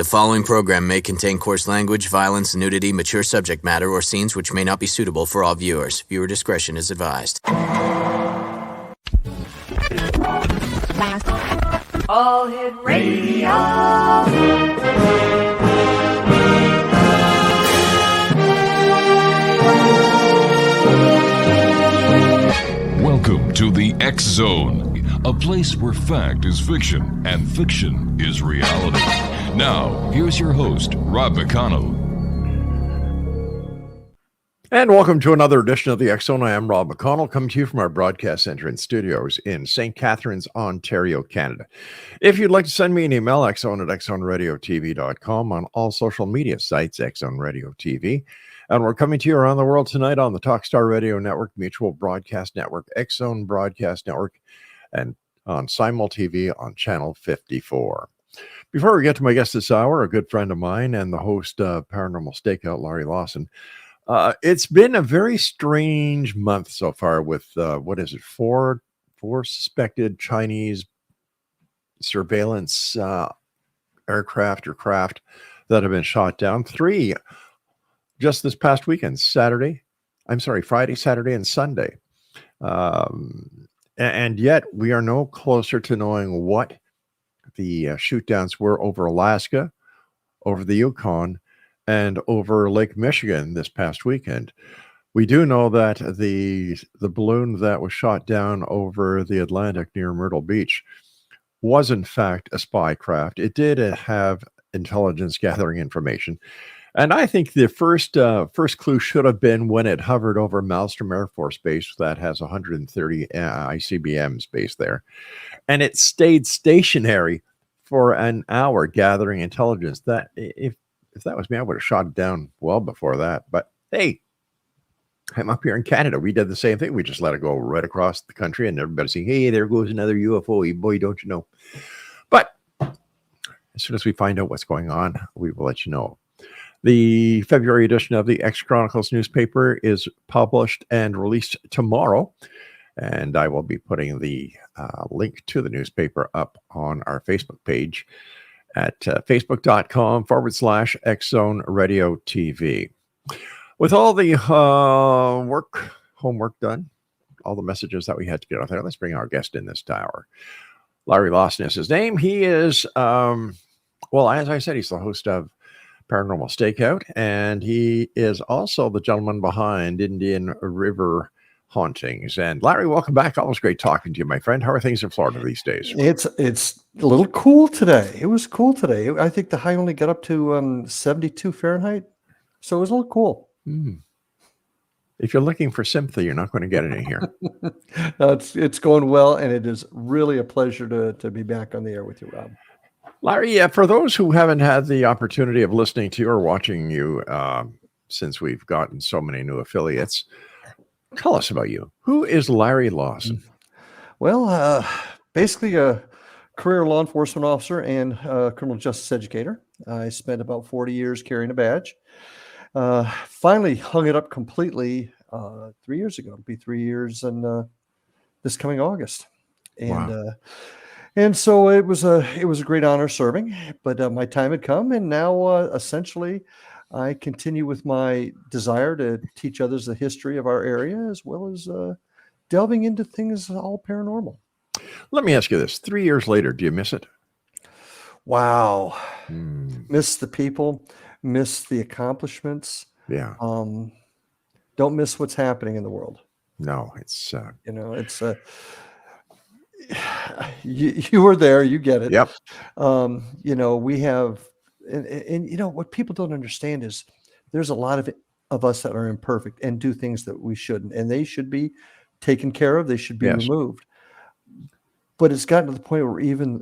The following program may contain coarse language, violence, nudity, mature subject matter, or scenes which may not be suitable for all viewers. Viewer discretion is advised. All Hit Radio. Welcome to the X Zone, a place where fact is fiction and fiction is reality. Now, here's your host, Rob McConnell. And welcome to another edition of the X Zone. I am Rob McConnell, coming to you from our broadcast center and studios in St. Catharines, Ontario, Canada. If you'd like to send me an email, xzone@xzoneradiotv.com, on all social media sites, Xzone Radio TV. And we're coming to you around the world tonight on the Talkstar Radio Network, Mutual Broadcast Network, Xzone Broadcast Network, and on Simul TV on Channel 54. Before we get to my guest this hour, a good friend of mine and the host of Paranormal StakeOut, LAWSON. It's been a very strange month so far with, four suspected Chinese surveillance aircraft or craft that have been shot down. 3 just this past weekend, Friday, Saturday, and Sunday. And yet we are no closer to knowing what the shoot downs were over Alaska, over the Yukon, and over Lake Michigan this past weekend. We do know that the balloon that was shot down over the Atlantic near Myrtle Beach was in fact a spy craft. It did have intelligence gathering information. And I think the first clue should have been when it hovered over Malmstrom Air Force Base that has 130 ICBMs based there. And it stayed stationary for an hour gathering intelligence. That if that was me, I would have shot it down well before that. But hey, I'm up here in Canada. We did the same thing. We just let it go right across the country and everybody saying, hey, there goes another UFO. Boy, don't you know. But as soon as we find out what's going on, we will let you know. The February edition of the X Chronicles newspaper is published and released tomorrow. And I will be putting the link to the newspaper up on our Facebook page at facebook.com/Xzone Radio TV. With all the homework done, all the messages that we had to get out there, let's bring our guest in this hour. Larry Lawson is his name. He is, as I said, he's the host of Paranormal StakeOut, and he is also the gentleman behind Indian River Hauntings. And Larry, welcome back. Always great talking to you, my friend. How are things in Florida these days? It's a little cool today. It was cool today. I think the high only got up to 72 Fahrenheit, so it was a little cool. If you're looking for sympathy, you're not going to get any here. No, it's going well, and it is really a pleasure to be back on the air with you, Rob. Larry, for those who haven't had the opportunity of listening to you or watching you since we've gotten so many new affiliates, tell us about you. Who is Larry Lawson? Well, basically a career law enforcement officer and criminal justice educator. I spent about 40 years carrying a badge. Finally hung it up completely 3 years ago. It'll be 3 years in this coming August. And wow. And so it was a great honor serving, but my time had come, and now essentially I continue with my desire to teach others the history of our area, as well as delving into things all paranormal. Let me ask you this. 3 years later, do you miss it? Wow. Miss the people, miss the accomplishments. Yeah. Don't miss what's happening in the world. No, it's... it's... You were there, you get it. Yep. We have, and what people don't understand is there's a lot of us that are imperfect and do things that we shouldn't, and they should be taken care of. They should be removed. But it's gotten to the point where even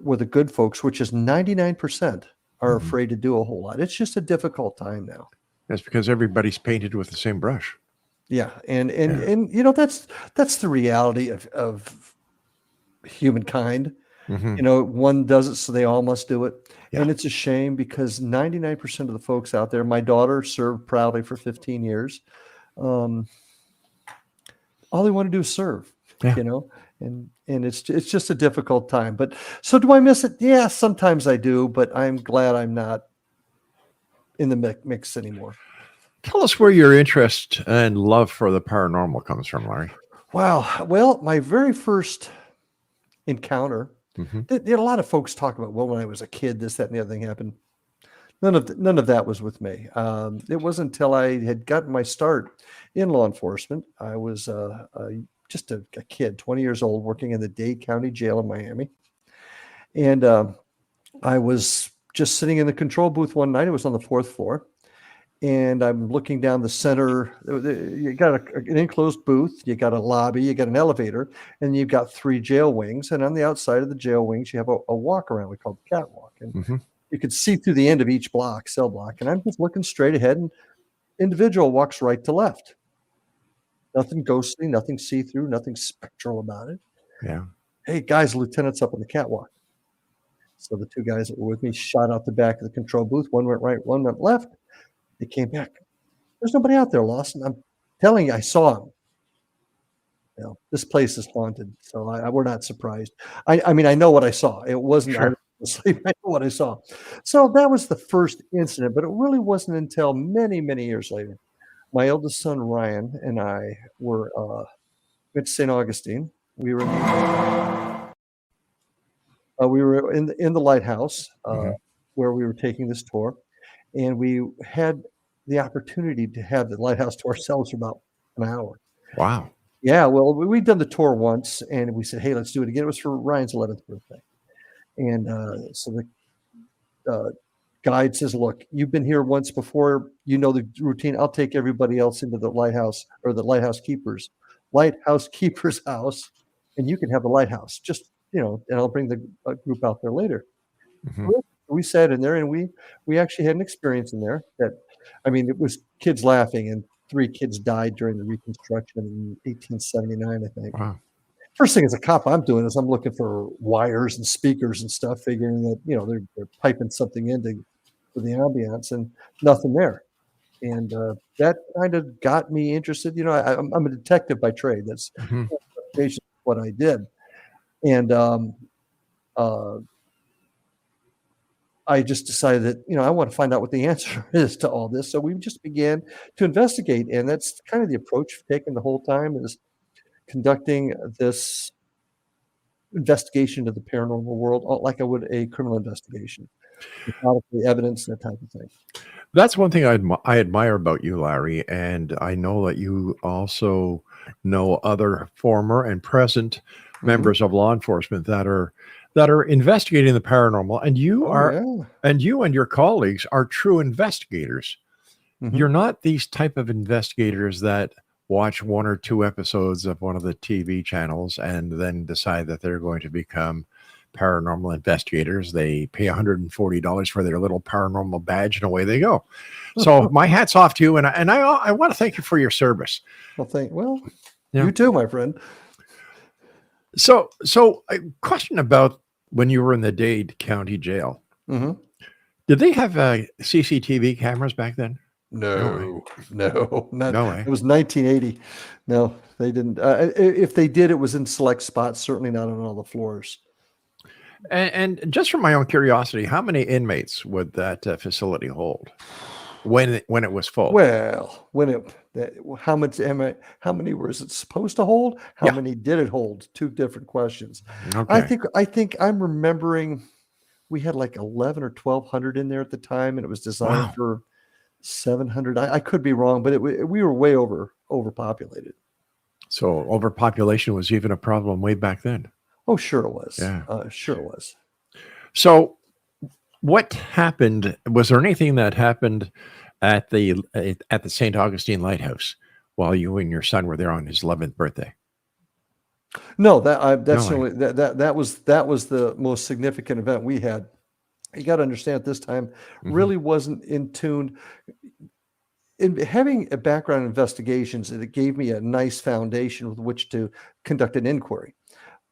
where the good folks, which is 99%, are afraid to do a whole lot. It's just a difficult time now. That's because everybody's painted with the same brush. Yeah, and that's the reality of humankind. One does it, so they all must do it. Yeah. And it's a shame because 99% of the folks out there, my daughter served proudly for 15 years. All they want to do is serve, and it's just a difficult time. But so do I miss it? Yeah, sometimes I do, but I'm glad I'm not in the mix anymore. Tell us where your interest and love for the paranormal comes from, Larry. Wow. Well, my very first encounter, Mm-hmm. a lot of folks talk about, well, when I was a kid, this, that, and the other thing happened. None of that was with me. It wasn't until I had gotten my start in law enforcement. I was just a kid, 20 years old, working in the Dade County Jail in Miami. And I was just sitting in the control booth one night. It was on the 4th floor. And I'm looking down the center. You got an enclosed booth, you got a lobby, you got an elevator, and you've got 3 jail wings. And on the outside of the jail wings, you have a walk around we call the catwalk. And Mm-hmm. you could see through the end of each cell block. And I'm just looking straight ahead, and individual walks right to left. Nothing ghostly, nothing see-through, nothing spectral about it. Yeah. Hey, guys, lieutenant's up on the catwalk. So the 2 guys that were with me shot out the back of the control booth. One went right, one went left. They came back. There's nobody out there, Lawson. I'm telling you, I saw him. You know, this place is haunted, so we're not surprised. I mean, I know what I saw. It wasn't. Sure. I know what I saw. So that was the first incident, but it really wasn't until many, many years later. My eldest son Ryan and I were at St. Augustine. We were in the lighthouse where we were taking this tour, and we had the opportunity to have the lighthouse to ourselves for about an hour. Wow. Yeah, well, we'd done the tour once, and we said, hey, let's do it again. It was for Ryan's 11th birthday. And so the guide says, look, you've been here once before. You know the routine. I'll take everybody else into the lighthouse, or the lighthouse keeper's house, and you can have the lighthouse. Just, and I'll bring the group out there later. Mm-hmm. We sat in there, and we actually had an experience in there that, I mean, it was kids laughing, and 3 kids died during the Reconstruction in 1879, I think. Wow. First thing as a cop I'm doing is I'm looking for wires and speakers and stuff, figuring that, they're piping something in for the ambiance, and nothing there. And that kind of got me interested. I'm a detective by trade. That's what I did. And I just decided that, I want to find out what the answer is to all this. So we just began to investigate. And that's kind of the approach we've taken the whole time, is conducting this investigation of the paranormal world like I would a criminal investigation, methodically, evidence, that type of thing. That's one thing I admire about you, Larry. And I know that you also know other former and present members of law enforcement that are investigating the paranormal, and you and your colleagues are true investigators. Mm-hmm. You're not these type of investigators that watch 1 or 2 episodes of one of the TV channels and then decide that they're going to become paranormal investigators. They pay $140 for their little paranormal badge, and away they go. So my hat's off to you, and I want to thank you for your service. Well, you too, my friend. So a question about when you were in the Dade County Jail. Mm-hmm. Did they have CCTV cameras back then? No, No way. It was 1980. No, they didn't. If they did, it was in select spots, certainly not on all the floors. And just from my own curiosity, how many inmates would that facility hold when it was full? Well, how many was it supposed to hold? How many did it hold? 2 different questions. Okay. I think I'm remembering we had like 11 or 1,200 in there at the time, and it was designed for 700. I could be wrong, but we were way overpopulated. So overpopulation was even a problem way back then. Oh, sure it was. Yeah. Sure it was. So what happened? Was there anything that happened at the St. Augustine Lighthouse while you and your son were there on his 11th birthday? No, that was the most significant event we had. You got to understand, at this time, really wasn't in tune. In having a background in investigations, it gave me a nice foundation with which to conduct an inquiry.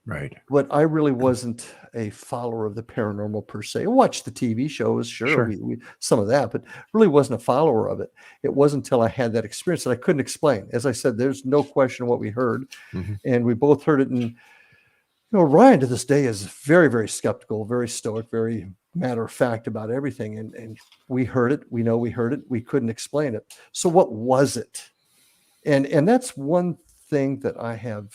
Right. But I really wasn't a follower of the paranormal per se. I watched the TV shows, sure. We some of that, but really wasn't a follower of it. It wasn't until I had that experience that I couldn't explain. As I said, there's no question what we heard, and we both heard it in Ryan to this day is very, very skeptical, very stoic, very matter of fact about everything. And we heard it. We know we heard it. We couldn't explain it. So what was it? And that's one thing that I have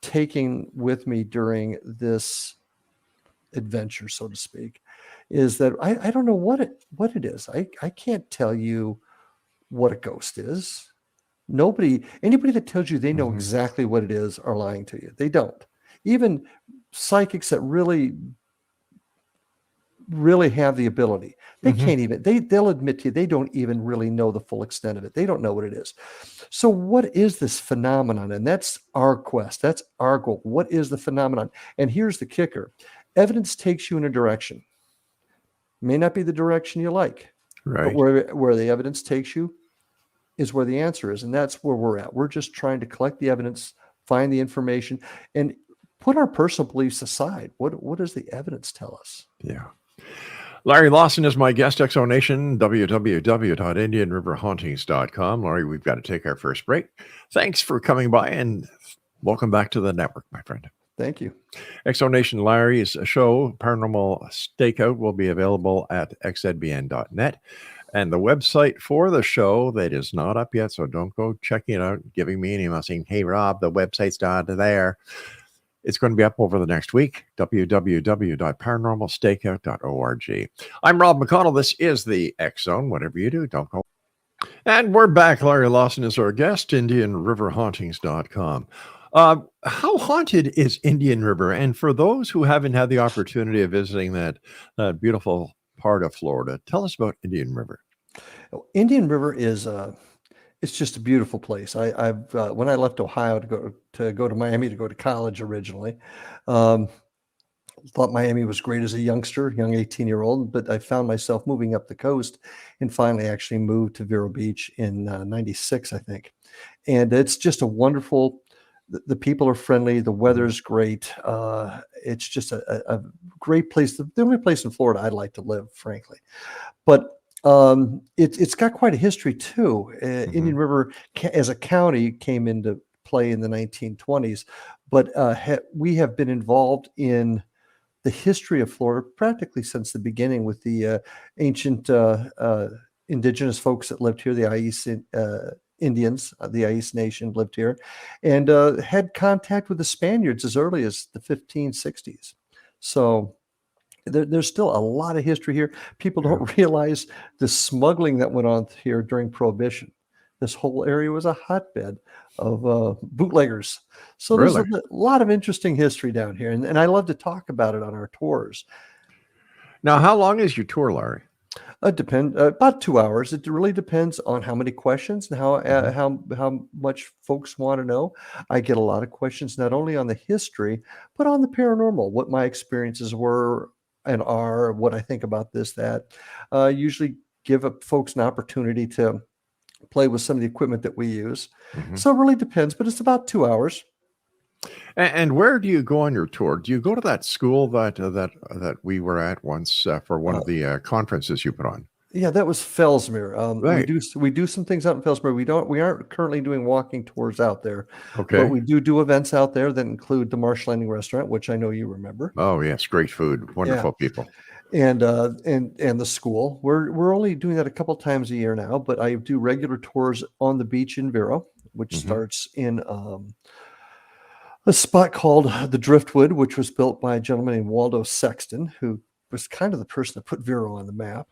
taken with me during this adventure, so to speak, is that I don't know what it is. I can't tell you what a ghost is. Anybody that tells you they know exactly what it is are lying to you. They don't. Even psychics that really have the ability, they can't even, they'll admit to you, they don't even really know the full extent of it. They don't know what it is. So what is this phenomenon? And that's our quest. That's our goal. What is the phenomenon? And here's the kicker. Evidence takes you in a direction. May not be the direction you like, Right. but where the evidence takes you is where the answer is. And that's where we're at. We're just trying to collect the evidence, find the information, and put our personal beliefs aside. What does the evidence tell us? Yeah. Larry Lawson is my guest, Exonation, www.indianriverhauntings.com. Larry, we've got to take our first break. Thanks for coming by and welcome back to the network, my friend. Thank you. Exonation Larry's show, Paranormal Stakeout, will be available at xzbn.net. And the website for the show, that is not up yet, so don't go checking it out, giving me an email saying, hey, Rob, the website's not there. It's going to be up over the next week, www.paranormalstakeout.org. I'm Rob McConnell. This is the X Zone. Whatever you do, don't go. And we're back. Larry Lawson is our guest, IndianRiverHauntings.com. How haunted is Indian River? And for those who haven't had the opportunity of visiting that beautiful part of Florida, tell us about Indian River. Indian River is it's just a beautiful place. I've when I left Ohio to go to Miami to go to college originally, thought Miami was great as a young 18-year-old, but I found myself moving up the coast and finally actually moved to Vero Beach in 96, I think. And it's just a wonderful, the people are friendly, the weather's great. It's just a great place. The only place in Florida I'd like to live, frankly. But it's got quite a history too. Indian River as a county came into play in the 1920s, but we have been involved in the history of Florida practically since the beginning with the ancient indigenous folks that lived here, the Ais Indians, the Ais Nation lived here, and had contact with the Spaniards as early as the 1560s. So there's still a lot of history here. People don't realize the smuggling that went on here during Prohibition. This whole area was a hotbed of bootleggers. So there's a lot of interesting history down here. And I love to talk about it on our tours. Now, how long is your tour, Larry? About 2 hours. It really depends on how many questions and how much folks want to know. I get a lot of questions, not only on the history, but on the paranormal, what my experiences were and are, what I think about this, that. Usually give folks an opportunity to play with some of the equipment that we use. So it really depends, but it's about 2 hours. And where do you go on your tour? Do you go to that school that we were at once for one of the conferences you put on? Yeah, that was Fellsmere. Right. We do some things out in Fellsmere. We aren't currently doing walking tours out there. Okay. But we do events out there that include the Marsh Landing Restaurant, which I know you remember. Oh yes, great food, wonderful people. And the school. We're only doing that a couple times a year now, but I do regular tours on the beach in Vero, which starts in a spot called the Driftwood, which was built by a gentleman named Waldo Sexton, who was kind of the person that put Vero on the map.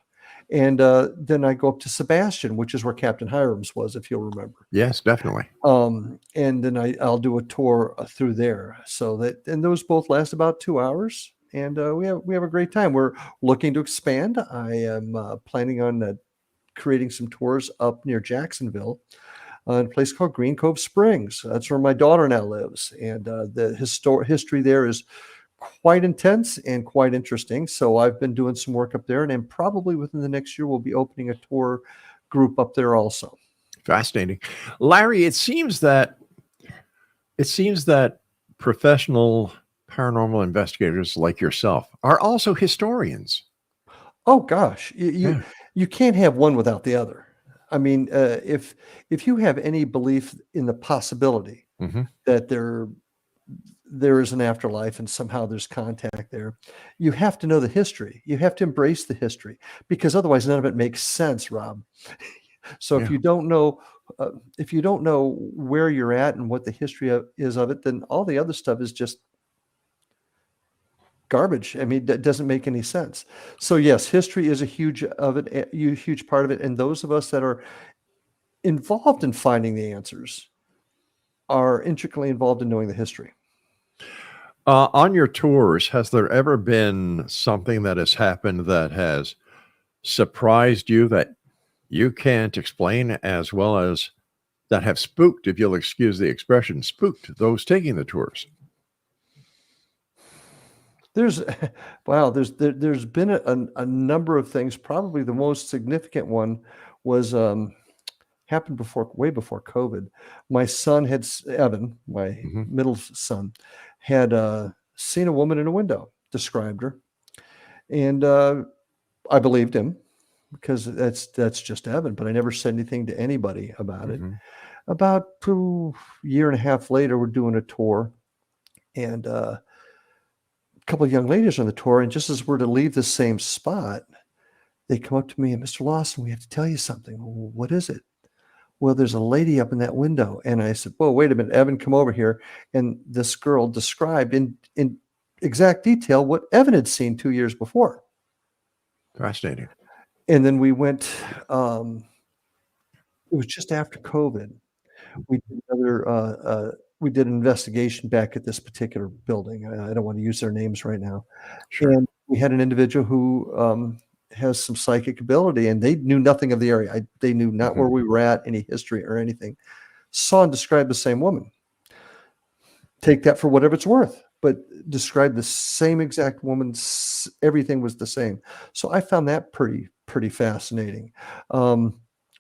And then I go up to Sebastian, which is where Captain Hiram's was, if you'll remember. Yes, definitely. And then I'll do a tour through there. And those both last about 2 hours. And we have a great time. We're looking to expand. I am planning on creating some tours up near Jacksonville, in a place called Green Cove Springs. That's where my daughter now lives, and the history there is quite intense and quite interesting. So I've been doing some work up there, and then probably within the next year we'll be opening a tour group up there also. Fascinating, Larry. It seems that professional paranormal investigators like yourself are also historians. Oh gosh, you can't have one without the other. I mean, if you have any belief in the possibility that there is an afterlife and somehow there's contact there. You have to know the history. You have to embrace the history, because otherwise none of it makes sense, Rob. So Yeah. if you don't know where you're at and what the history is of it, then all the other stuff is just garbage. I mean, that doesn't make any sense. So yes, history is a huge part of it. And those of us that are involved in finding the answers are intricately involved in knowing the history. On your tours, has there ever been something that has happened that has surprised you that you can't explain, as well as that have spooked, if you'll excuse the expression, spooked those taking the tours? There's been a number of things. Probably the most significant one was happened way before COVID. My son Evan, my Mhm. middle son, had seen a woman in a window, described her, and I believed him, because that's just Evan. But I never said anything to anybody about it. Mhm. About a year and a half later, we're doing a tour, and a couple of young ladies on the tour, and just as we're to leave the same spot, they come up to me and, Mr. Lawson, we have to tell you something. Well, what is it? Well, there's a lady up in that window. And I said, whoa, wait a minute, Evan, come over here. And this girl described in exact detail what Evan had seen 2 years before. Fascinating. And then we went, it was just after COVID. We did an investigation back at this particular building. I don't want to use their names right now. Sure. And we had an individual who has some psychic ability, and they knew nothing of the area. They knew not where we were at, any history or anything. Saw and described the same woman. Take that for whatever it's worth, but described the same exact woman. Everything was the same. So I found that pretty fascinating.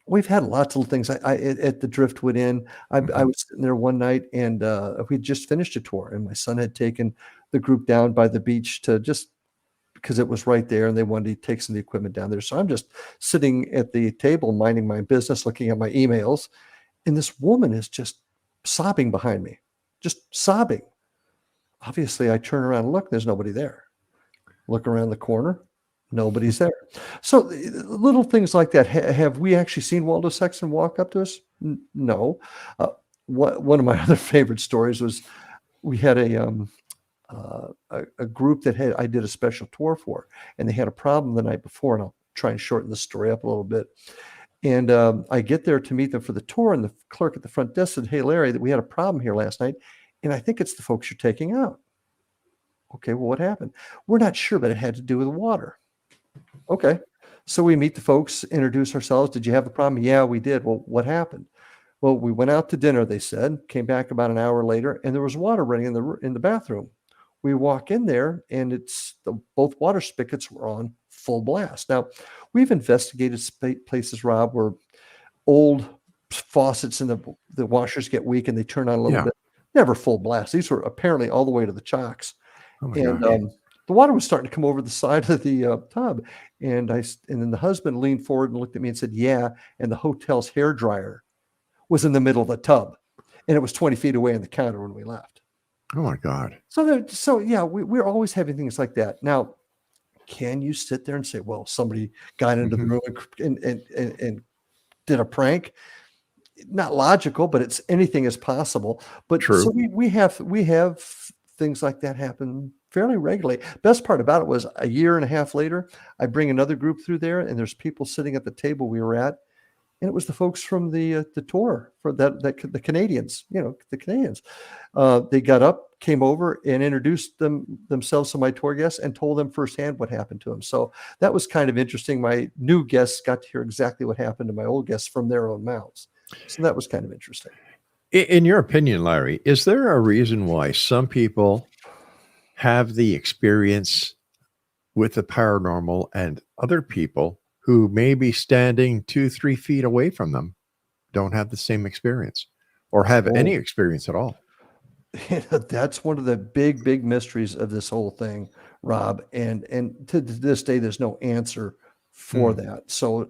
We've had lots of little things. At the Driftwood Inn, I was sitting there one night, and we just finished a tour, and my son had taken the group down by the beach to just because it was right there, and they wanted to take some of the equipment down there. So I'm just sitting at the table, minding my business, looking at my emails, and this woman is just sobbing behind me, just sobbing. Obviously, I turn around and look, there's nobody there. Look around the corner, nobody's there. So little things like that. Have we actually seen Waldo Sexton walk up to us? No. One of my other favorite stories was we had a group that I did a special tour for, and they had a problem the night before, and I'll try and shorten the story up a little bit. And I get there to meet them for the tour, and the clerk at the front desk said, "Hey, Larry, that we had a problem here last night, and I think it's the folks you're taking out." Okay, well, what happened? We're not sure, but it had to do with water. Okay, so we meet the folks, introduce ourselves. Did you have a problem? Yeah, we did. Well, what happened? Well, we went out to dinner, they said, came back about an hour later, and there was water running in the bathroom. We walk in there, and both water spigots were on full blast. Now, we've investigated places, Rob, where old faucets in the washers get weak and they turn on a little bit. Never full blast. These were apparently all the way to the chocks. Oh my And gosh. the water was starting to come over the side of the tub. And then the husband leaned forward and looked at me and said, "Yeah." And the hotel's hair dryer was in the middle of the tub, and it was 20 feet away on the counter when we left. Oh my God. So yeah, we're always having things like that. Now, can you sit there and say, well, somebody got into the room and did a prank? Not logical, but anything is possible. But True. so we have things like that happen fairly regularly. Best part about it was a year and a half later, I bring another group through there, and there's people sitting at the table we were at, and it was the folks from the tour for the Canadians. The Canadians. They got up, came over, and introduced themselves to my tour guests and told them firsthand what happened to them. So that was kind of interesting. My new guests got to hear exactly what happened to my old guests from their own mouths. So that was kind of interesting. In your opinion, Larry, is there a reason why some people have the experience with the paranormal and other people who may be standing 2-3 feet away from them don't have the same experience or have any experience at all? That's one of the big mysteries of this whole thing, Rob. And to this day, there's no answer for that. So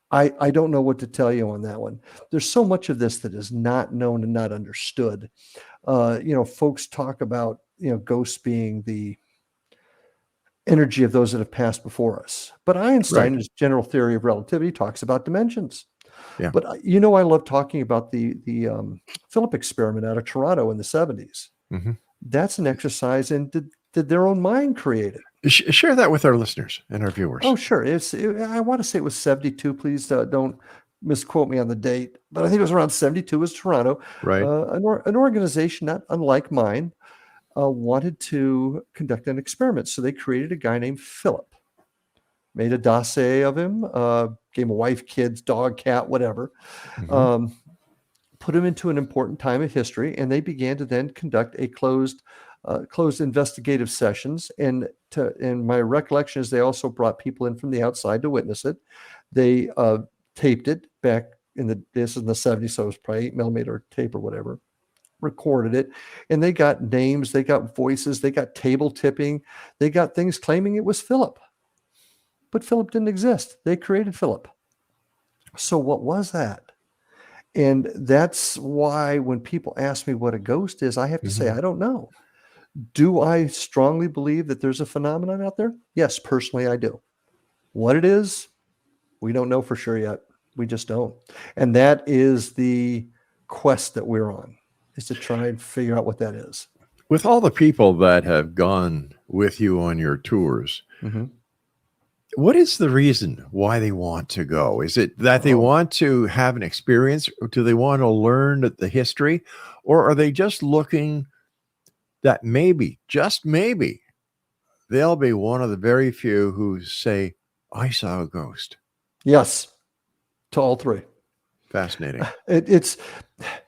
I don't know what to tell you on that one. There's so much of this that is not known and not understood. Folks talk about, ghosts being the energy of those that have passed before us. But Einstein, Right. his general theory of relativity, talks about dimensions. Yeah. But I love talking about the Philip experiment out of Toronto in the 70s. Mm-hmm. That's an exercise in did their own mind create it? Share that with our listeners and our viewers. Oh, sure. I want to say it was 72. Please don't misquote me on the date, but I think it was around 72. Was Toronto, Right. an organization not unlike mine, wanted to conduct an experiment. So they created a guy named Philip, made a dossier of him, gave him a wife, kids, dog, cat, whatever, Mm-hmm. put him into an important time of history, and they began to then conduct a closed investigative sessions. And my recollection is they also brought people in from the outside to witness it. They taped it back this is in the 70s, so it was probably 8mm tape or whatever. Recorded it, and they got names, they got voices, they got table tipping, they got things claiming it was Philip. But Philip didn't exist. They created Philip. So what was that? And that's why when people ask me what a ghost is, I have to say, I don't know. Do I strongly believe that there's a phenomenon out there? Yes, personally, I do. What it is, we don't know for sure yet. We just don't. And that is the quest that we're on, is to try and figure out what that is. With all the people that have gone with you on your tours, what is the reason why they want to go? Is it that they want to have an experience, or do they want to learn the history, or are they just looking that maybe, just maybe, they'll be one of the very few who say, I saw a ghost? Yes, to all three. Fascinating. It's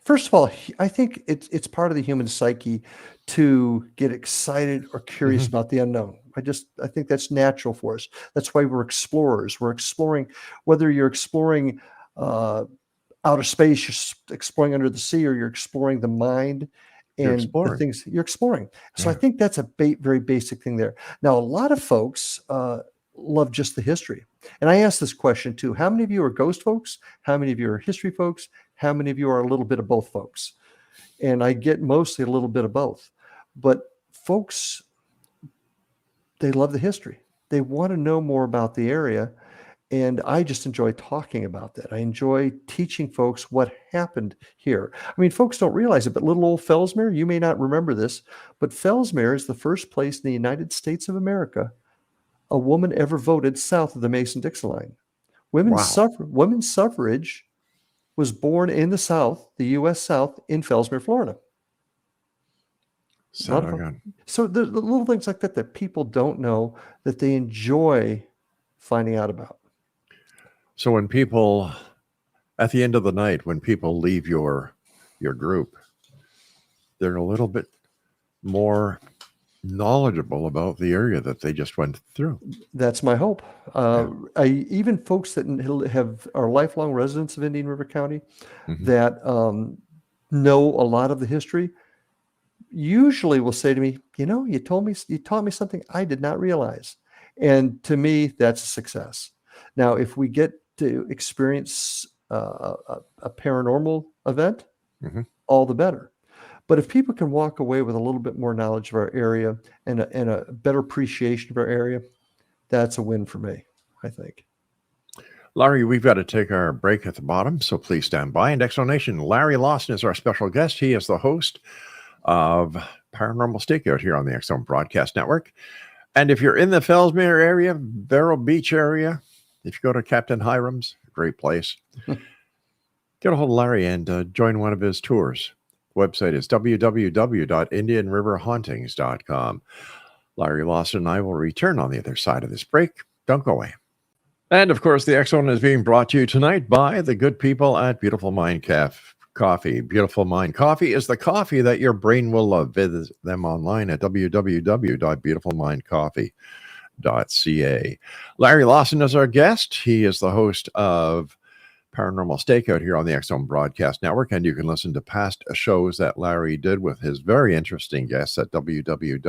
first of all, I think it's part of the human psyche to get excited or curious about the unknown. I think that's natural for us. That's why we're explorers. We're exploring, whether you're exploring outer space, you're exploring under the sea, or you're exploring the mind and the things you're exploring. So I think that's a very basic thing there. Now, a lot of folks love just the history. And I ask this question too: how many of you are ghost folks? How many of you are history folks? How many of you are a little bit of both folks? And I get mostly a little bit of both. But folks, they love the history. They want to know more about the area. And I just enjoy talking about that. I enjoy teaching folks what happened here. I mean, folks don't realize it, but little old Fellsmere, you may not remember this, but Fellsmere is the first place in the United States of America a woman ever voted south of the Mason-Dixon line. Women's suffrage was born in the South, the U.S. South, in Fellsmere, Florida. So the little things like that people don't know, that they enjoy finding out about. So when people, at the end of the night, when people leave your group, they're a little bit more knowledgeable about the area that they just went through. That's my hope. Even folks that are lifelong residents of Indian River County that know a lot of the history usually will say to me, you taught me something I did not realize. And to me, that's a success. Now, if we get to experience a paranormal event, all the better. But if people can walk away with a little bit more knowledge of our area and a better appreciation of our area, that's a win for me, I think. Larry, we've got to take our break at the bottom, so please stand by. And Explanation, Larry Lawson is our special guest. He is the host of Paranormal Stakeout here on the X Zone Broadcast Network. And if you're in the Fellsmere area, Vero Beach area, if you go to Captain Hiram's, great place, get a hold of Larry and join one of his tours. Website is www.indianriverhauntings.com. Larry Lawson and I will return on the other side of this break. Don't go away. And of course, the X Zone is being brought to you tonight by the good people at Beautiful Mind Coffee. Beautiful Mind Coffee is the coffee that your brain will love. Visit them online at www.beautifulmindcoffee.ca. Larry Lawson is our guest. He is the host of Paranormal Stakeout here on the X Zone Broadcast Network, and you can listen to past shows that Larry did with his very interesting guests at www.xzbn.net.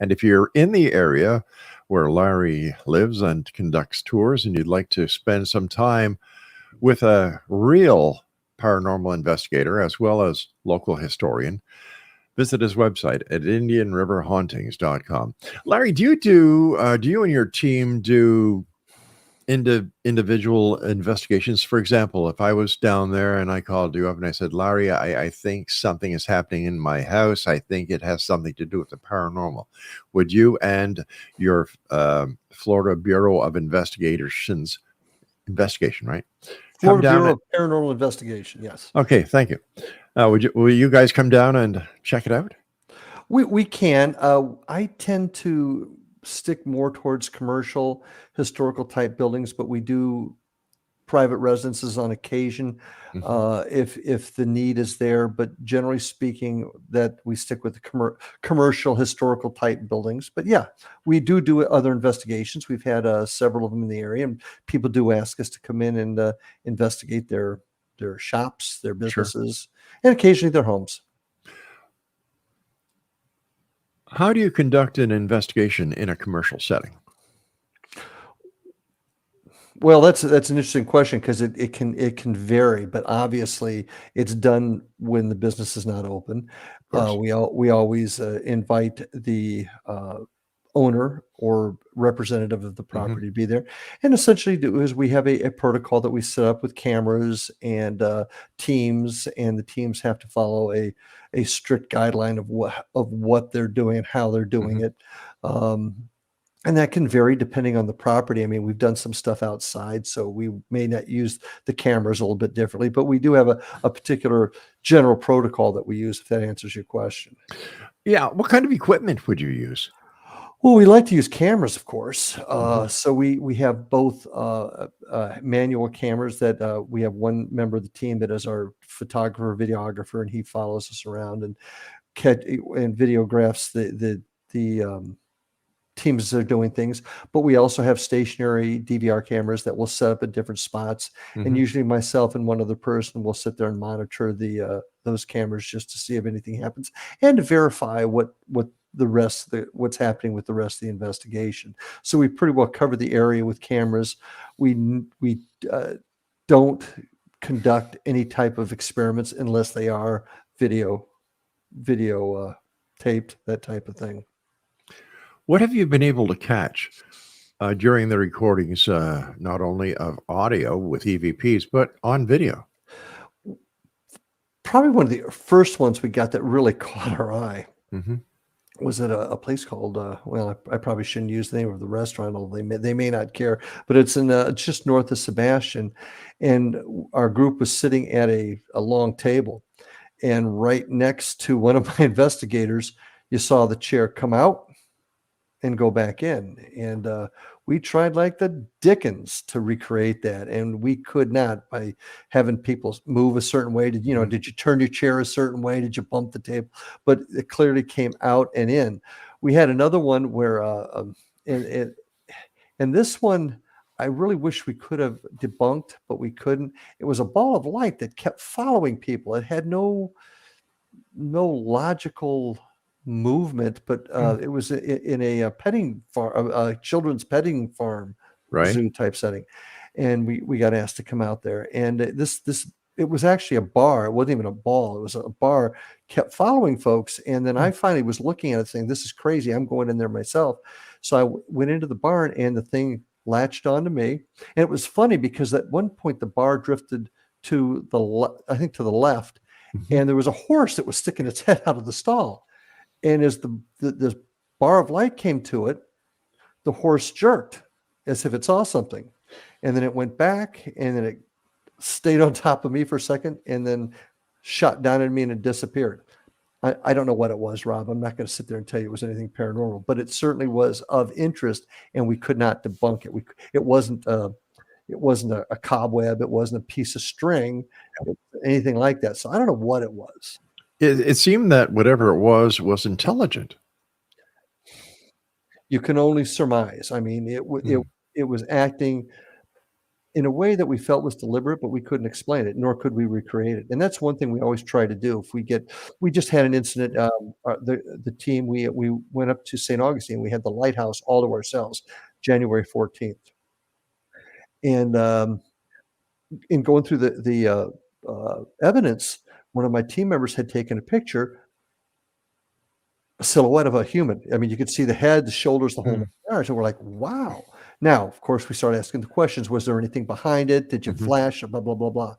And if you're in the area where Larry lives and conducts tours and you'd like to spend some time with a real paranormal investigator as well as local historian. Visit his website at indianriverhauntings.com. Larry, do you and your team do individual investigations? For example, if I was down there and I called you up and I said, Larry, I think something is happening in my house. I think it has something to do with the paranormal. Would you and your Florida Bureau of investigation, right? Come Florida down Bureau of Paranormal Investigation, yes. Okay, thank you. Will you guys come down and check it out? We can. I tend to stick more towards commercial, historical type buildings, but we do private residences on occasion if the need is there. But generally speaking, that we stick with the commercial, historical type buildings. But yeah, we do other investigations. We've had several of them in the area, and people do ask us to come in and investigate their shops, their businesses, and occasionally their homes. How do you conduct an investigation in a commercial setting? Well, that's an interesting question because it can vary, but obviously it's done when the business is not open. We always invite the owner or representative of the property to be there, and essentially we have a protocol that we set up with cameras and teams, and the teams have to follow a strict guideline of what they're doing and how they're doing it. And that can vary depending on the property. I mean, we've done some stuff outside, so we may not use the cameras a little bit differently, but we do have a particular general protocol that we use, if that answers your question. Yeah. What kind of equipment would you use? Well, we like to use cameras, of course. So we have both manual cameras that we have one member of the team that is our photographer, videographer, and he follows us around and videographs the teams that are doing things. But we also have stationary DVR cameras that we'll set up at different spots. And usually myself and one other person will sit there and monitor those cameras just to see if anything happens and to verify what's happening with the rest of the investigation. So we pretty well cover the area with cameras. We don't conduct any type of experiments unless they are video taped, that type of thing. What have you been able to catch during the recordings, not only of audio with EVPs, but on video? Probably one of the first ones we got that really caught our eye was at a place called, I probably shouldn't use the name of the restaurant, although they may not care, but it's just north of Sebastian. And our group was sitting at a long table. And right next to one of my investigators, you saw the chair come out and go back in. And we tried like the dickens to recreate that. And we could not, by having people move a certain way. Did you turn your chair a certain way? Did you bump the table? But it clearly came out and in. We had another one where, and this one, I really wish we could have debunked, but we couldn't. It was a ball of light that kept following people. It had no logical movement, but it was in a petting farm, a children's petting farm, zoo type setting, and we got asked to come out there. And it was actually a bar. It wasn't even a ball. It was a bar. Kept following folks, and then I finally was looking at it, saying, "This is crazy. I'm going in there myself." So I went into the barn, and the thing latched onto me. And it was funny because at one point the bar drifted to the left, and there was a horse that was sticking its head out of the stall. And as the bar of light came to it, the horse jerked as if it saw something. And then it went back, and then it stayed on top of me for a second and then shot down at me and it disappeared. I don't know what it was, Rob. I'm not going to sit there and tell you it was anything paranormal, but it certainly was of interest, and we could not debunk it. It wasn't a cobweb. It wasn't a piece of string, anything like that. So I don't know what it was. It seemed that whatever it was intelligent. You can only surmise. I mean, it was acting in a way that we felt was deliberate, but we couldn't explain it, nor could we recreate it. And that's one thing we always try to do. We just had an incident. The team, we went up to St. Augustine. We had the lighthouse all to ourselves, January 14th. And in going through the evidence, one of my team members had taken a picture, a silhouette of a human. I mean, you could see the head, the shoulders, the whole nine. So we're like, wow. Now, of course, we started asking the questions. Was there anything behind it? Did you flash? Blah, blah, blah, blah.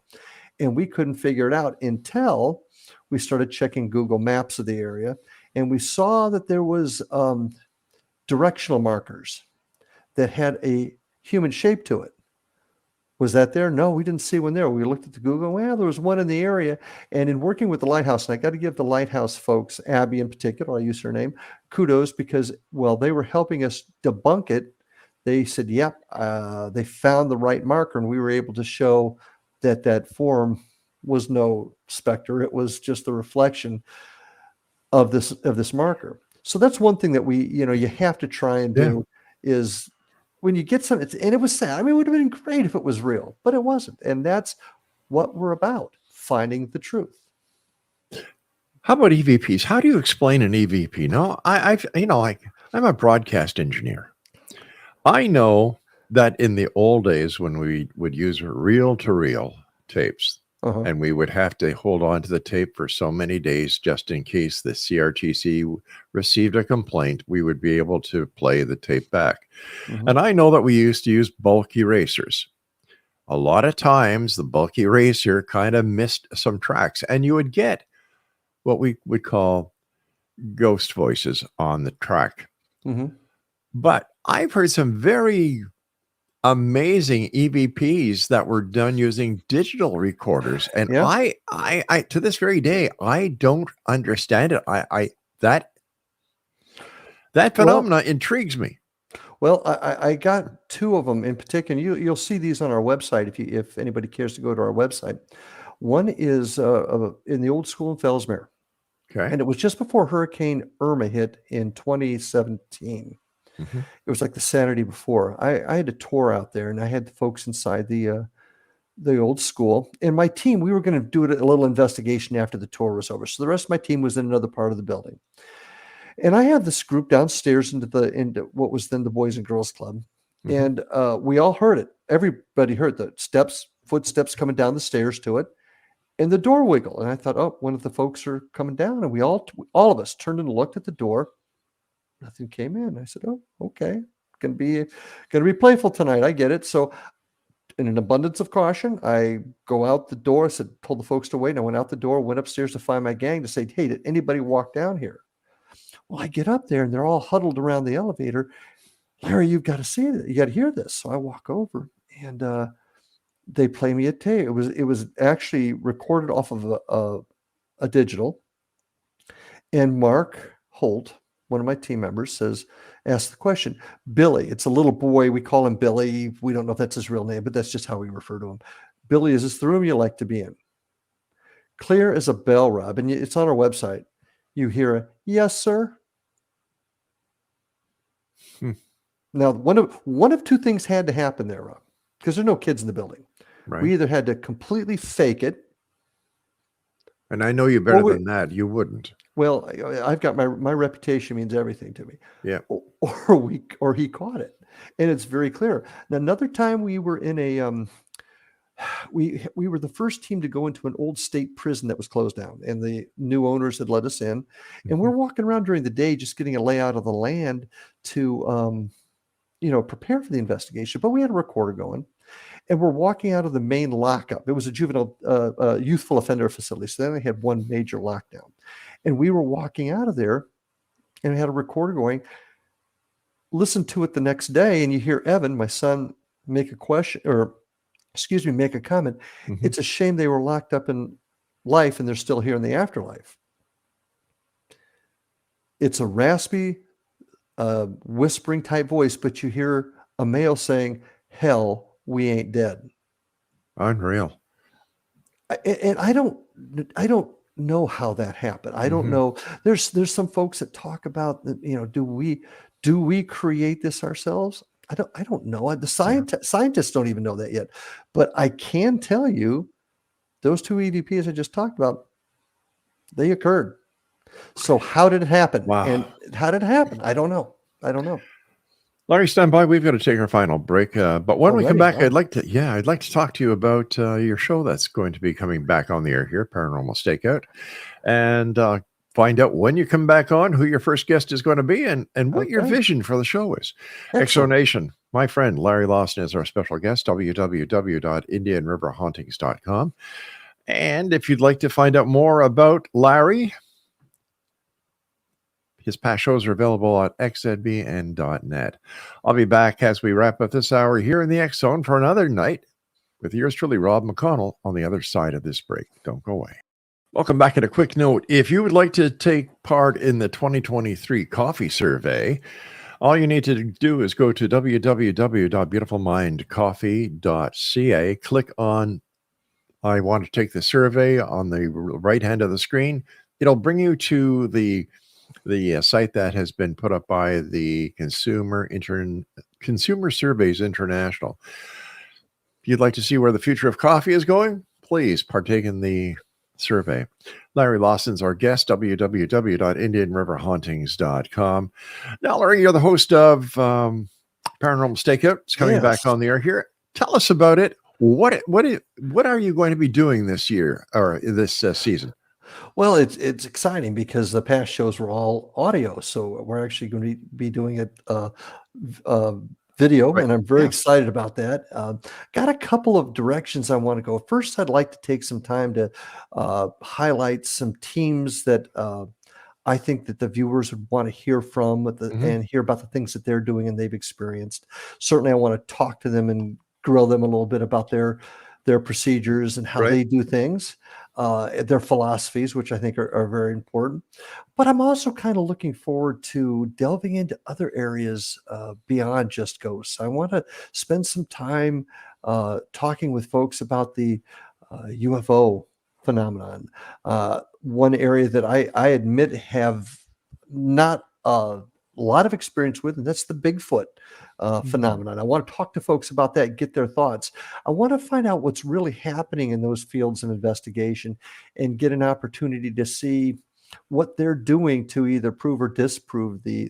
And we couldn't figure it out until we started checking Google Maps of the area. And we saw that there was directional markers that had a human shape to it. Was that there? No, we didn't see one there. We looked at the Google. Well, there was one in the area. And in working with the lighthouse, and I got to give the lighthouse folks, Abby in particular, I'll use her name, kudos, because, well, they were helping us debunk it. They said, yep, they found the right marker, and we were able to show that that form was no specter. It was just the reflection of this marker. So that's one thing that you have to try and do is when you get some, and it was sad. I mean, it would have been great if it was real, but it wasn't. And that's what we're about, finding the truth. How about EVPs? How do you explain an EVP? No, I'm a broadcast engineer. I know that in the old days when we would use reel-to-reel tapes, and we would have to hold on to the tape for so many days just in case the CRTC received a complaint, we would be able to play the tape back. And I know that we used to use bulk erasers. A lot of times the bulk eraser kind of missed some tracks, and you would get what we would call ghost voices on the track. But I've heard some very amazing EVPs that were done using digital recorders, and I to this very day I don't understand it. That phenomena intrigues me. Well, I got two of them in particular. You'll see these on our website if anybody cares to go to our website. One is in the old school in Fellsmere, and it was just before Hurricane Irma hit in 2017. It was like the Saturday before. I had a tour out there, and I had the folks inside the old school. And my team, we were going to do a little investigation after the tour was over. So the rest of my team was in another part of the building. And I had this group downstairs into what was then the Boys and Girls Club. And we all heard it. Everybody heard the footsteps coming down the stairs to it, and the door wiggle. And I thought, oh, one of the folks are coming down. And we all of us turned and looked at the door. Nothing came in. I said, oh, okay. Gonna be playful tonight. I get it. So in an abundance of caution, I go out the door. I told the folks to wait. And I went out the door, went upstairs to find my gang to say, hey, did anybody walk down here? Well, I get up there and they're all huddled around the elevator. Larry, you've got to see it. You got to hear this. So I walk over and they play me a tape. It was actually recorded off of a digital. And Mark Holt, one of my team members, asked the question. Billy, it's a little boy. We call him Billy. We don't know if that's his real name, but that's just how we refer to him. Billy, is this the room you like to be in? Clear as a bell, Rob. And it's on our website. You hear a, yes, sir. Now, one of two things had to happen there, Rob, because there's no kids in the building. Right. We either had to completely fake it. And I know you better than that. You wouldn't. Well, I've got my reputation means everything to me. Yeah. Or he caught it, and it's very clear. Now, another time we were in a we were the first team to go into an old state prison that was closed down, and the new owners had let us in, and we're walking around during the day just getting a layout of the land to prepare for the investigation. But we had a recorder going. And we're walking out of the main lockup. It was a juvenile, youthful offender facility. So then they had one major lockdown. And we were walking out of there and we had a recorder going. Listen to it the next day, and you hear Evan, my son, make a comment. It's a shame they were locked up in life and they're still here in the afterlife. It's a raspy, whispering type voice, but you hear a male saying, hell, we ain't dead. Unreal. And I don't know how that happened. I don't know. There's some folks that talk about, do we create this ourselves? I don't know. The scientists don't even know that yet. But I can tell you, those two EVPs I just talked about, they occurred. So how did it happen? Wow. And how did it happen? I don't know. Larry, stand by. We've got to take our final break. But when we come Already, back, wow. I'd like to talk to you about your show that's going to be coming back on the air here, Paranormal Stakeout, and find out when you come back on, who your first guest is going to be, and what your Okay. vision for the show is. Excellent. Exonation, my friend Larry Lawson is our special guest, www.indianriverhauntings.com. And if you'd like to find out more about Larry, his past shows are available on xzbn.net. I'll be back as we wrap up this hour here in the X Zone for another night with yours truly, Rob McConnell, on the other side of this break. Don't go away. Welcome back. And a quick note, if you would like to take part in the 2023 coffee survey, all you need to do is go to www.beautifulmindcoffee.ca, click on I want to take the survey on the right hand of the screen. It'll bring you to the site that has been put up by the Consumer Surveys International. If you'd like to see where the future of coffee is going, please partake in the survey. Larry Lawson's our guest, www.indianriverhauntings.com. Now, Larry, you're the host of Paranormal Stakeout. It's coming back Yes. on the air here. Tell us about it. What are you going to be doing this year or this season? Well, it's exciting because the past shows were all audio, so we're actually going to be doing it video, Right. and I'm very Yeah. excited about that. Got a couple of directions I want to go. First, I'd like to take some time to highlight some teams that I think that the viewers would want to hear from and hear about the things that they're doing and they've experienced. Certainly, I want to talk to them and grill them a little bit about their procedures and how Right. they do things, their philosophies, which I think are very important. But I'm also kind of looking forward to delving into other areas beyond just ghosts. I want to spend some time talking with folks about the UFO phenomenon. One area that I admit have not a lot of experience with, and that's the Bigfoot phenomenon. I want to talk to folks about that, get their thoughts. I want to find out what's really happening in those fields of investigation and get an opportunity to see what they're doing to either prove or disprove the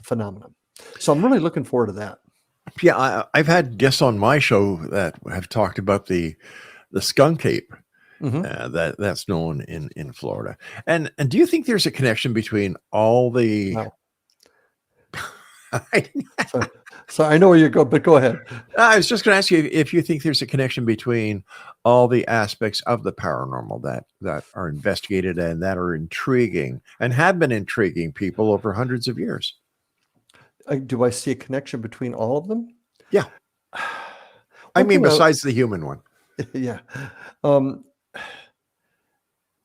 phenomenon. So I'm really looking forward to that. Yeah, I've had guests on my show that have talked about the skunk ape that's known in Florida. And do you think there's a connection between all the? Wow. So I know where you go, but go ahead. I was just going to ask you if you think there's a connection between all the aspects of the paranormal that are investigated and that are intriguing and have been intriguing people over hundreds of years. Do I see a connection between all of them? Yeah. I mean, besides the human one. Yeah. The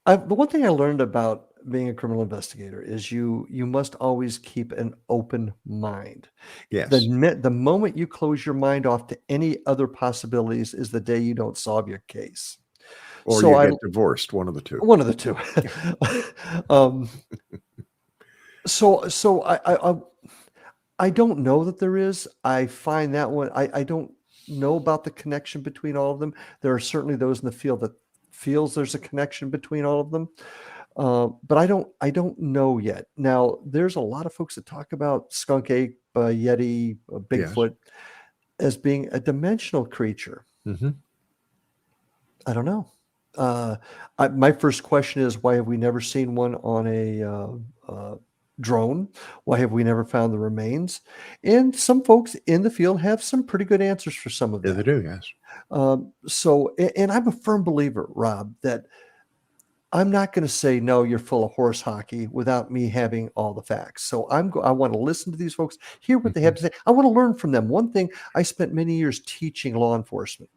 one thing I learned about being a criminal investigator is you must always keep an open mind. Yes. The moment you close your mind off to any other possibilities is the day you don't solve your case. Or So you get divorced, one of the two. One of the two. So I don't know that there is. I find that one. I don't know about the connection between all of them. There are certainly those in the field that feels there's a connection between all of them. But I don't know yet. Now, there's a lot of folks that talk about skunk ape, Yeti, Bigfoot as being a dimensional creature. I don't know. My first question is, why have we never seen one on a drone? Why have we never found the remains? And some folks in the field have some pretty good answers for some of Yeah, that. they do, yes. And I'm a firm believer, Rob, that I'm not going to say, no, you're full of horse hockey without me having all the facts. So I want to listen to these folks, hear what they have to say. I want to learn from them. One thing, I spent many years teaching law enforcement.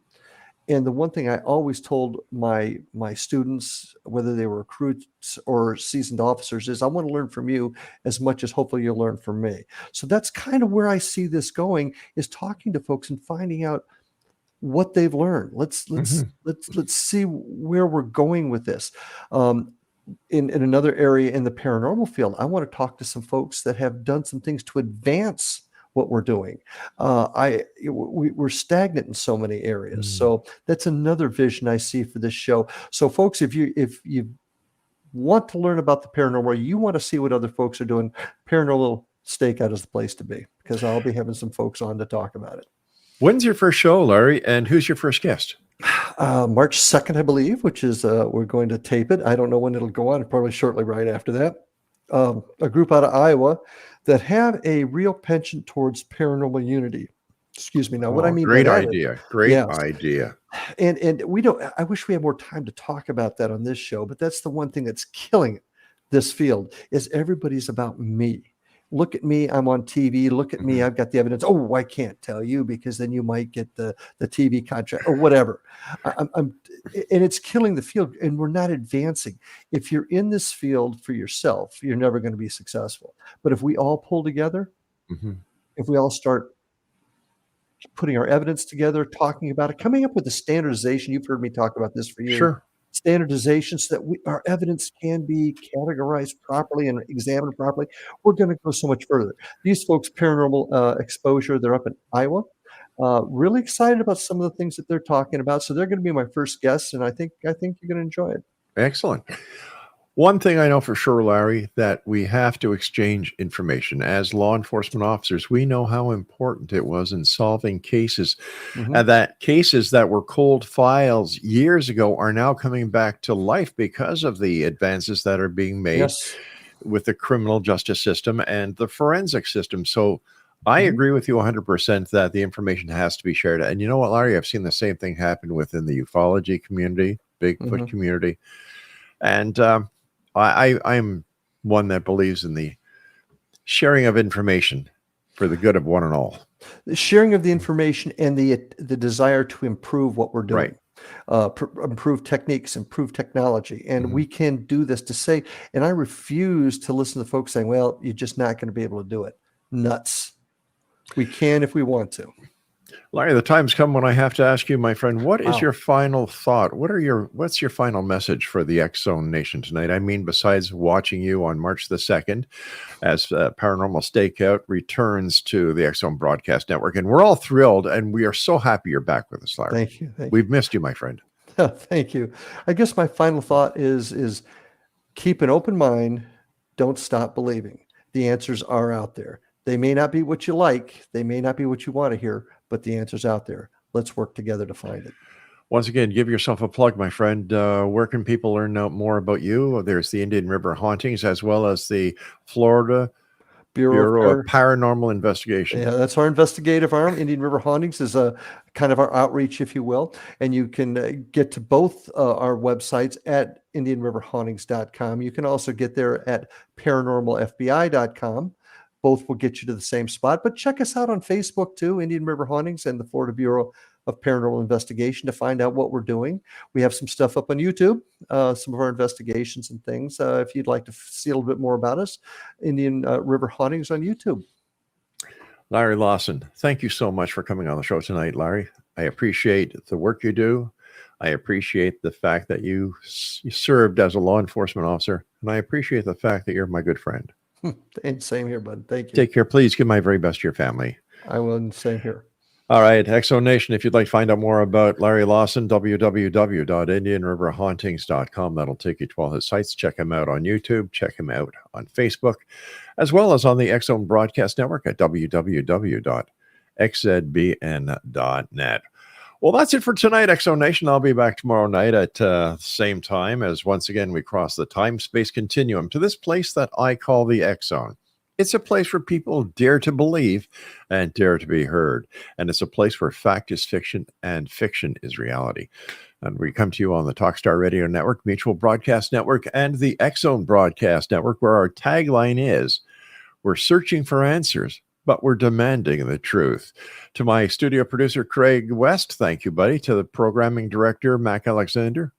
And the one thing I always told my students, whether they were recruits or seasoned officers, is I want to learn from you as much as hopefully you'll learn from me. So that's kind of where I see this going, is talking to folks and finding out what they've learned. Let's see where we're going with this. In another area in the paranormal field, I want to talk to some folks that have done some things to advance what we're doing. We're stagnant in so many areas. So that's another vision I see for this show. So folks, if you want to learn about the paranormal, you want to see what other folks are doing, Paranormal Stakeout is the place to be, because because I'll be having some folks on to talk about it. When's your first show, Larry? And who's your first guest? March 2nd, I believe, which is we're going to tape it. I don't know when it'll go on, probably shortly right after that. A group out of Iowa that have a real penchant towards paranormal unity. Excuse me. Now, what I mean great by that idea. is, Great yes. idea. And we don't, I wish we had more time to talk about that on this show, but that's the one thing that's killing this field is everybody's about me. Look at me, I'm on TV. Look at me, I've got the evidence. Oh, I can't tell you because then you might get the TV contract or whatever. And it's killing the field, and we're not advancing. If you're in this field for yourself, you're never going to be successful. But if we all pull together, if we all start putting our evidence together, talking about it, coming up with a standardization. You've heard me talk about this for years. Sure. Standardization so that our evidence can be categorized properly and examined properly. We're going to go so much further. These folks, Paranormal Exposure, they're up in Iowa. Really excited about some of the things that they're talking about. So they're going to be my first guests, and I think you're going to enjoy it. Excellent. One thing I know for sure, Larry, that we have to exchange information. As law enforcement officers, we know how important it was in solving cases, and that cases that were cold files years ago are now coming back to life because of the advances that are being made with the criminal justice system and the forensic system. So I agree with you 100% that the information has to be shared. And you know what, Larry, I've seen the same thing happen within the ufology community, Bigfoot community. And I'm one that believes in the sharing of information for the good of one and all. The sharing of the information and the desire to improve what we're doing, improve techniques, improve technology. And we can do this to say, and I refuse to listen to folks saying, well, you're just not going to be able to do it. Nuts. We can if we want to. Larry, the time's come when I have to ask you, my friend, what is your final thought? What's your final message for the X-Zone Nation tonight? I mean, besides watching you on March the 2nd as Paranormal Stakeout returns to the X-Zone Broadcast Network, and we're all thrilled, and we are so happy you're back with us, Larry. Thank you. We've missed you, my friend. Thank you. I guess my final thought is keep an open mind. Don't stop believing. The answers are out there. They may not be what you like. They may not be what you want to hear, but the answer's out there. Let's work together to find it. Once again, give yourself a plug, my friend. Where can people learn out more about you? There's the Indian River Hauntings, as well as the Florida Bureau of Paranormal Investigation. Yeah, that's our investigative arm. Indian River Hauntings is a kind of our outreach, if you will. And you can get to both our websites at IndianRiverHauntings.com. You can also get there at ParanormalFBI.com. Both will get you to the same spot, but check us out on Facebook too, Indian River Hauntings and the Florida Bureau of Paranormal Investigation, to find out what we're doing. We have some stuff up on YouTube, some of our investigations and things. If you'd like to see a little bit more about us, Indian River Hauntings on YouTube. Larry Lawson, thank you so much for coming on the show tonight, Larry. I appreciate the work you do. I appreciate the fact that you served as a law enforcement officer, and I appreciate the fact that you're my good friend. And same here, bud. Thank you. Take care. Please give my very best to your family. I will. Same here. All right. X-Zone Nation, if you'd like to find out more about Larry Lawson, www.indianriverhauntings.com. That'll take you to all his sites. Check him out on YouTube. Check him out on Facebook, as well as on the X-Zone Broadcast Network at www.xzbn.net. Well, that's it for tonight, X-Zone Nation. I'll be back tomorrow night at the same time as once again we cross the time-space continuum to this place that I call the X-Zone. It's a place where people dare to believe and dare to be heard. And it's a place where fact is fiction and fiction is reality. And we come to you on the Talkstar Radio Network, Mutual Broadcast Network, and the X-Zone Broadcast Network, where our tagline is, we're searching for answers, but we're demanding the truth. To my studio producer, Craig West, thank you, buddy. To the programming director, Mac Alexander,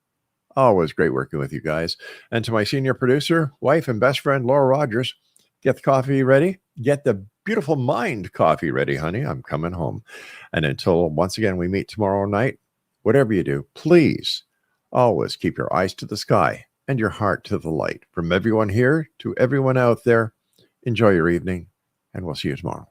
always great working with you guys. And to my senior producer, wife and best friend, Laura Rogers, get the coffee ready. Get the Beautiful Mind coffee ready, honey. I'm coming home. And until once again we meet tomorrow night, whatever you do, please always keep your eyes to the sky and your heart to the light. From everyone here to everyone out there, enjoy your evening, and we'll see you tomorrow.